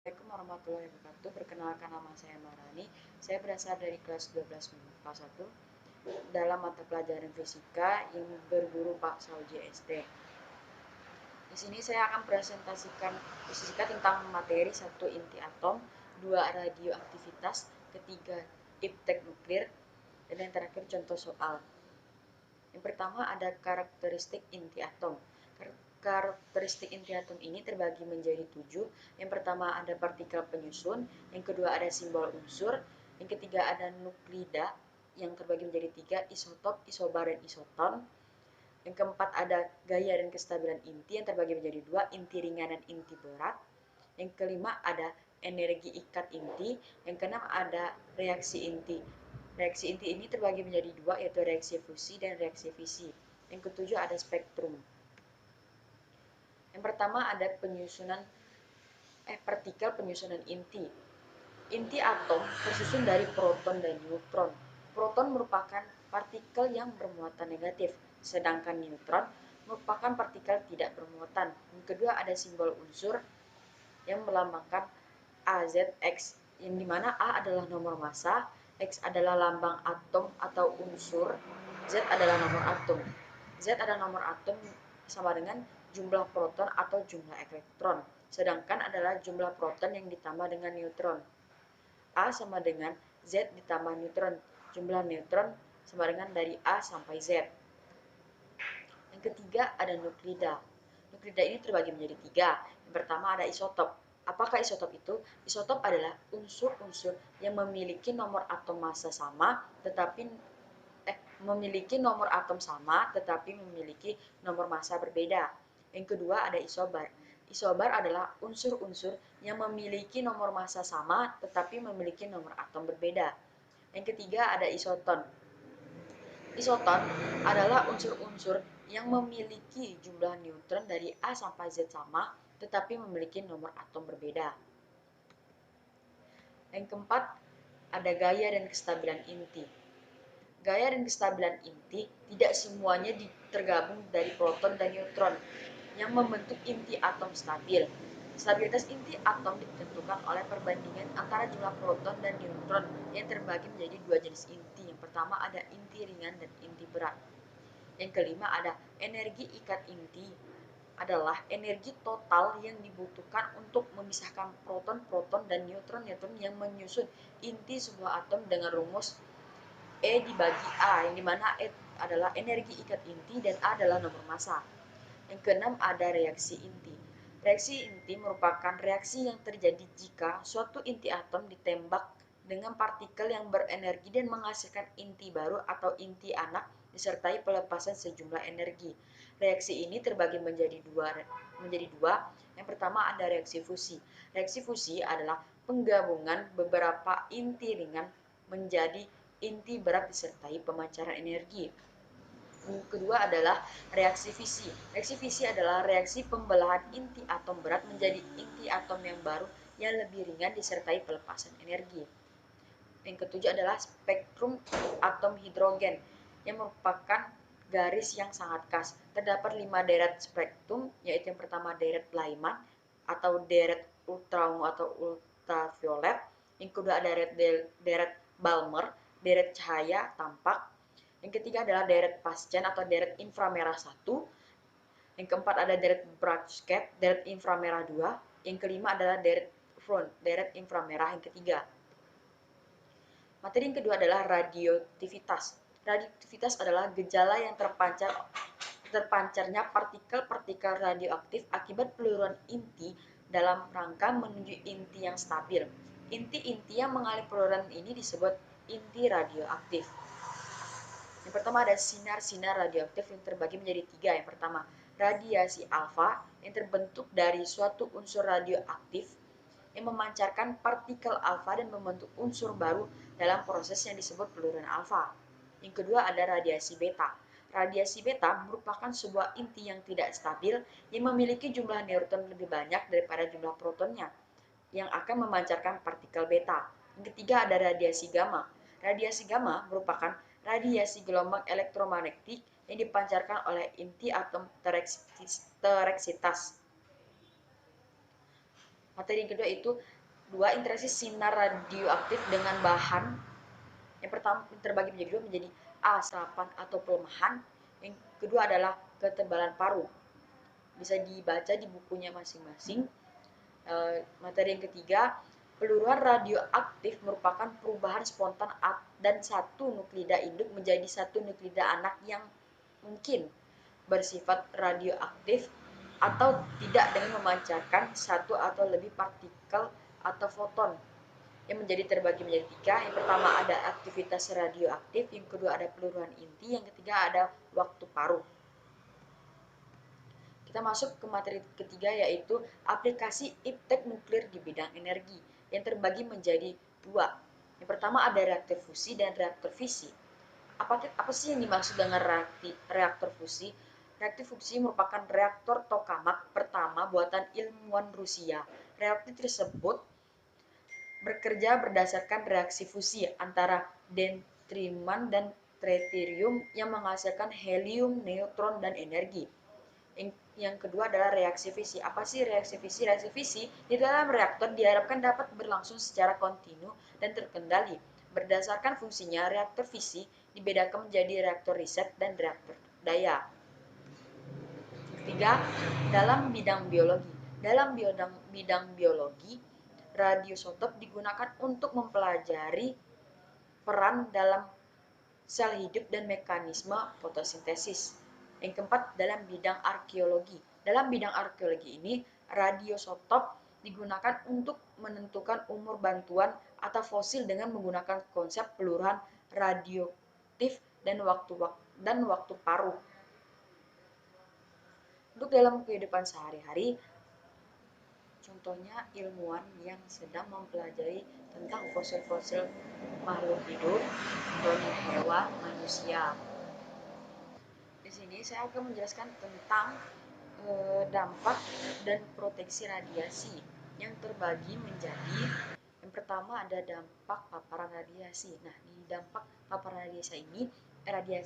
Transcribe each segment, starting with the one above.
Assalamualaikum warahmatullahi wabarakatuh. Perkenalkan, nama saya Marani. Saya berasal dari kelas 12 kelas 1 dalam mata pelajaran fisika yang berguru Pak Sauji SD. Di sini saya akan presentasikan fisika tentang materi: 1, inti atom; 2, radioaktivitas; ketiga, iptek nuklir; dan yang terakhir contoh soal. Yang pertama ada karakteristik inti atom. Karakteristik inti atom ini terbagi menjadi 7. Yang pertama ada partikel penyusun, yang kedua ada simbol unsur, yang ketiga ada nuklida yang terbagi menjadi 3, isotop, isobar, dan isoton. Yang keempat ada gaya dan kestabilan inti yang terbagi menjadi 2, inti ringan dan inti berat. Yang kelima ada energi ikat inti. Yang keenam ada reaksi inti. Reaksi inti ini terbagi menjadi 2, yaitu reaksi fusi dan reaksi fisi. Yang ketujuh ada spektrum. Yang pertama ada partikel penyusunan inti. Inti atom tersusun dari proton dan neutron. Proton merupakan partikel yang bermuatan negatif, sedangkan neutron merupakan partikel tidak bermuatan. Yang kedua ada simbol unsur yang melambangkan AZX, yang dimana A adalah nomor massa, X adalah lambang atom atau unsur, Z adalah nomor atom. Z adalah nomor atom sama dengan jumlah proton atau jumlah elektron, sedangkan adalah jumlah proton yang ditambah dengan neutron. A sama dengan Z ditambah neutron, jumlah neutron sama dengan dari A sampai Z. Yang ketiga ada nuklida. Nuklida ini terbagi menjadi 3. Yang pertama ada isotop. Apakah isotop itu? Isotop adalah unsur-unsur yang memiliki nomor atom massa sama memiliki nomor atom sama tetapi memiliki nomor massa berbeda. Yang kedua ada isobar. Isobar adalah unsur-unsur yang memiliki nomor massa sama tetapi memiliki nomor atom berbeda. Yang ketiga ada isoton. Isoton adalah unsur-unsur yang memiliki jumlah neutron dari A sampai Z sama tetapi memiliki nomor atom berbeda. Yang keempat ada gaya dan kestabilan inti. Gaya dan kestabilan inti tidak semuanya tergabung dari proton dan neutron yang membentuk inti atom stabil. Stabilitas inti atom ditentukan oleh perbandingan antara jumlah proton dan neutron yang terbagi menjadi 2 jenis inti. Yang pertama ada inti ringan dan inti berat. Yang kelima ada energi ikat inti, adalah energi total yang dibutuhkan untuk memisahkan proton-proton dan neutron-neutron yang menyusun inti sebuah atom dengan rumus E dibagi A, yang dimana E adalah energi ikat inti dan A adalah nomor massa. Yang keenam ada reaksi inti. Reaksi inti merupakan reaksi yang terjadi jika suatu inti atom ditembak dengan partikel yang berenergi dan menghasilkan inti baru atau inti anak disertai pelepasan sejumlah energi. Reaksi ini terbagi menjadi dua. Yang pertama ada reaksi fusi. Reaksi fusi adalah penggabungan beberapa inti ringan menjadi inti berat disertai pemancaran energi. Yang kedua adalah reaksi fisi. Reaksi fisi adalah reaksi pembelahan inti atom berat menjadi inti atom yang baru yang lebih ringan disertai pelepasan energi. Yang ketujuh adalah spektrum atom hidrogen yang merupakan garis yang sangat khas. Terdapat 5 deret spektrum, yaitu yang pertama deret Lyman atau deret ultraungu atau ultraviolet. Yang kedua ada deret Balmer, deret cahaya tampak. Yang ketiga adalah deret Paschen atau deret inframerah 1. Yang keempat ada deret broadscape, deret inframerah 2. Yang kelima adalah deret front, deret inframerah yang ketiga. Materi yang kedua adalah radioaktivitas. Radioaktivitas adalah gejala yang terpancarnya partikel-partikel radioaktif akibat peluruan inti dalam rangka menuju inti yang stabil. Inti-inti yang mengalami peluruan ini disebut inti radioaktif. Yang pertama ada sinar-sinar radioaktif yang terbagi menjadi 3. Yang pertama, radiasi alfa yang terbentuk dari suatu unsur radioaktif yang memancarkan partikel alfa dan membentuk unsur baru dalam proses yang disebut peluruan alfa. Yang kedua ada radiasi beta. Radiasi beta merupakan sebuah inti yang tidak stabil yang memiliki jumlah neutron lebih banyak daripada jumlah protonnya yang akan memancarkan partikel beta. Yang ketiga ada radiasi gamma. Radiasi gamma merupakan radiasi gelombang elektromagnetik yang dipancarkan oleh inti atom tereksitas. Materi yang kedua itu dua interaksi sinar radioaktif dengan bahan. Yang pertama terbagi menjadi dua, menjadi A. Serapan atau pelemahan. Yang kedua adalah ketebalan paru. Bisa dibaca di bukunya masing-masing. Materi yang ketiga, peluruhan radioaktif merupakan perubahan spontan dan satu nuklida induk menjadi satu nuklida anak yang mungkin bersifat radioaktif atau tidak dengan memancarkan satu atau lebih partikel atau foton, yang menjadi terbagi menjadi tiga. Yang pertama ada aktivitas radioaktif, yang kedua ada peluruhan inti, yang ketiga ada waktu paruh. Kita masuk ke materi ketiga, yaitu aplikasi iptek nuklir di bidang energi, yang terbagi menjadi dua. Yang pertama ada reaktor fusi dan reaktor fisi. Apa sih yang dimaksud dengan reaktor fusi? Reaktor fusi merupakan reaktor tokamak pertama buatan ilmuwan Rusia. Reaktor tersebut bekerja berdasarkan reaksi fusi antara deuterium dan tritium yang menghasilkan helium, neutron, dan energi. Yang kedua adalah reaksi fisi. Apa sih reaksi fisi? Reaksi fisi di dalam reaktor diharapkan dapat berlangsung secara kontinu dan terkendali. Berdasarkan fungsinya, reaktor fisi dibedakan menjadi reaktor riset dan reaktor daya. Ketiga, dalam bidang biologi. Dalam bidang biologi, radioisotop digunakan untuk mempelajari peran dalam sel hidup dan mekanisme fotosintesis. Yang keempat, dalam bidang arkeologi. Dalam bidang arkeologi ini, radioisotop digunakan untuk menentukan umur bantuan atau fosil dengan menggunakan konsep peluruhan radioaktif dan waktu paruh. Untuk dalam kehidupan sehari-hari, contohnya ilmuwan yang sedang mempelajari tentang fosil-fosil makhluk hidup, contohnya hewan, manusia. Di sini saya akan menjelaskan tentang dampak dan proteksi radiasi yang terbagi menjadi, yang pertama ada dampak paparan radiasi. Nah, di dampak paparan radiasi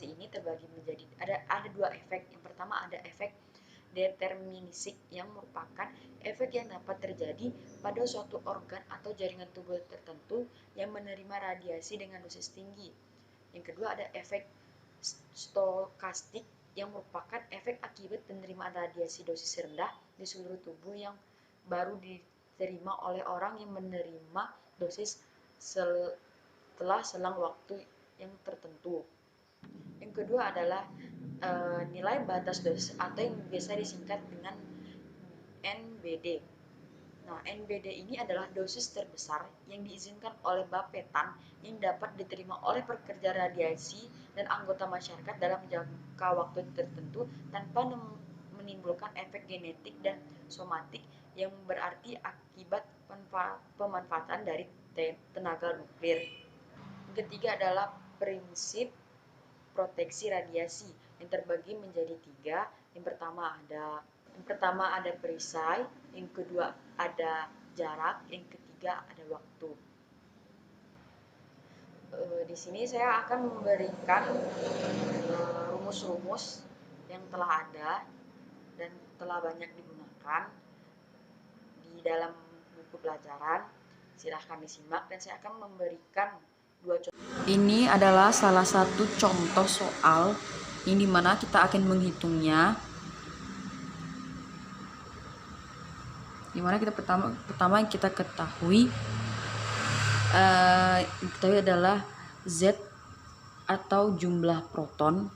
ini terbagi menjadi ada dua efek. Yang pertama ada efek deterministik yang merupakan efek yang dapat terjadi pada suatu organ atau jaringan tubuh tertentu yang menerima radiasi dengan dosis tinggi. Yang kedua ada efek stokastik yang merupakan efek akibat penerimaan radiasi dosis rendah di seluruh tubuh yang baru diterima oleh orang yang menerima dosis setelah selang waktu yang tertentu. Yang kedua adalah nilai batas dosis atau yang biasa disingkat dengan NBD. Nah, NBD ini adalah dosis terbesar yang diizinkan oleh Bapetan yang dapat diterima oleh pekerja radiasi dan anggota masyarakat dalam jangka waktu tertentu tanpa menimbulkan efek genetik dan somatik yang berarti akibat pemanfaatan dari tenaga nuklir. Yang ketiga adalah prinsip proteksi radiasi yang terbagi menjadi tiga. Yang pertama ada perisai, yang kedua ada jarak, yang ketiga ada waktu. Di sini saya akan memberikan rumus-rumus yang telah ada dan telah banyak digunakan di dalam buku pelajaran. Silahkan disimak dan saya akan memberikan dua contoh. Ini adalah salah satu contoh soal yang dimana kita akan menghitungnya. Dimana kita pertama yang kita ketahui adalah Z atau jumlah proton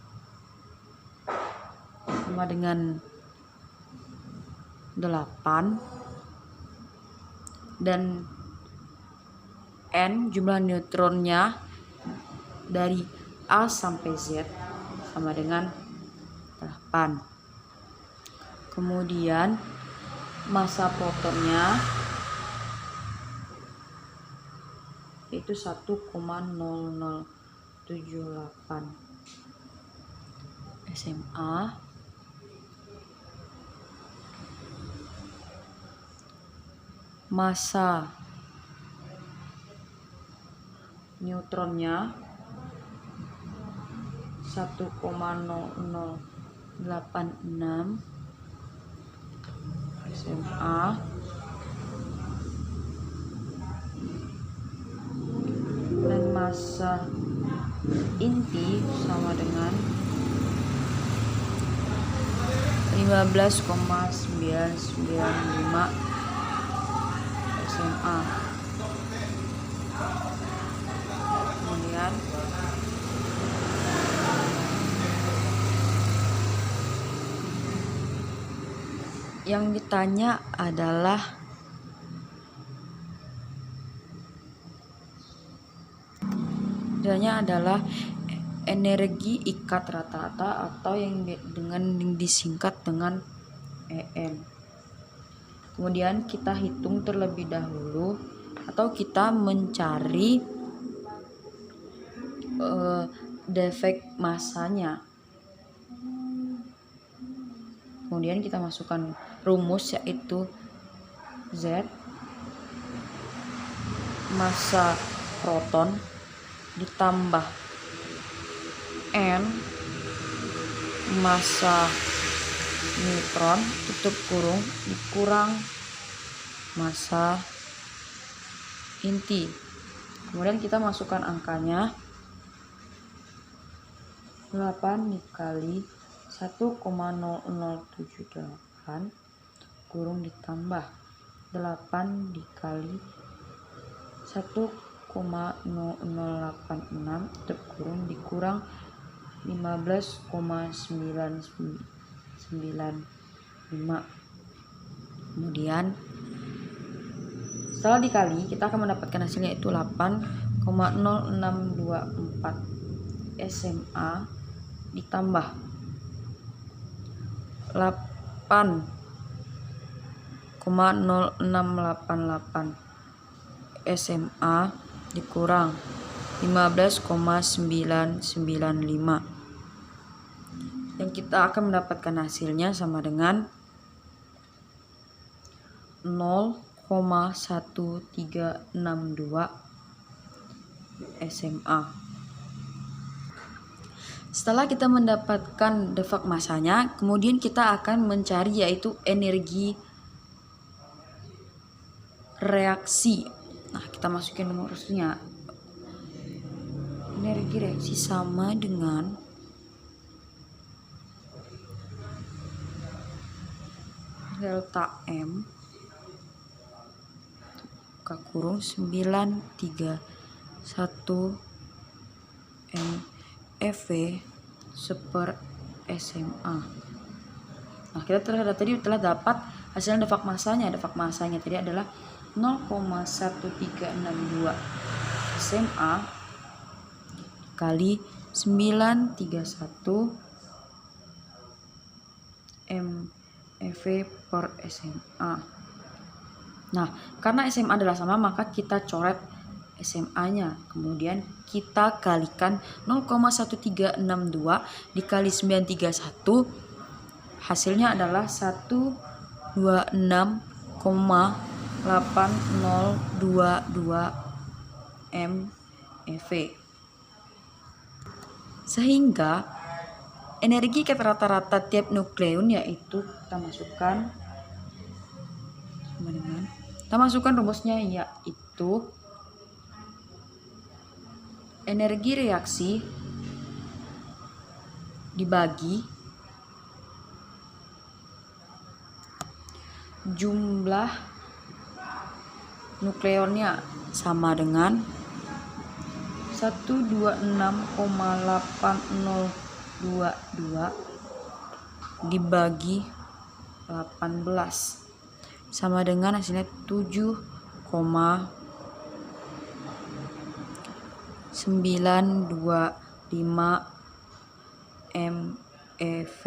sama dengan 8 dan N jumlah neutronnya dari A sampai Z sama dengan 8. Kemudian massa protonnya itu 1,0078 SMA. Massa neutronnya 1,0086 SMA. massa inti sama dengan 15,995 SMA. Kemudian yang ditanya adalah energi ikat rata-rata atau yang disingkat dengan EM. Kemudian kita hitung terlebih dahulu atau kita mencari defek massanya. Kemudian kita masukkan rumus, yaitu Z massa proton ditambah N massa neutron tutup kurung dikurang massa inti. Kemudian kita masukkan angkanya, 8 dikali 1,0078 kurung ditambah 8 dikali 1,0086 tutup kurung dikurang 15,995. Kemudian setelah dikali kita akan mendapatkan hasilnya, yaitu 8,0624 SMA ditambah 8,0688 SMA dikurang 15,995, yang kita akan mendapatkan hasilnya sama dengan 0,1362 SMA. Setelah kita mendapatkan defek massanya, kemudian kita akan mencari yaitu energi reaksi. Nah, kita masukin rumusnya. Energi reaksi sama dengan delta M buka kurung 931 MeV per SMA. Nah, kita telah dapat hasil defek massanya. Defek massanya tadi adalah 0,1362 SMA kali 931 MeV per SMA. Nah, karena SMA adalah sama, maka kita coret SMA-nya. Kemudian kita kalikan 0,1362 dikali 931, hasilnya adalah 126,8022 MeV. Sehingga energi ikat rata-rata tiap nukleon, yaitu kita masukkan rumusnya, yaitu energi reaksi dibagi jumlah nukleonnya, sama dengan 126,8022 dibagi 18, sama dengan hasilnya 7,925 MeV.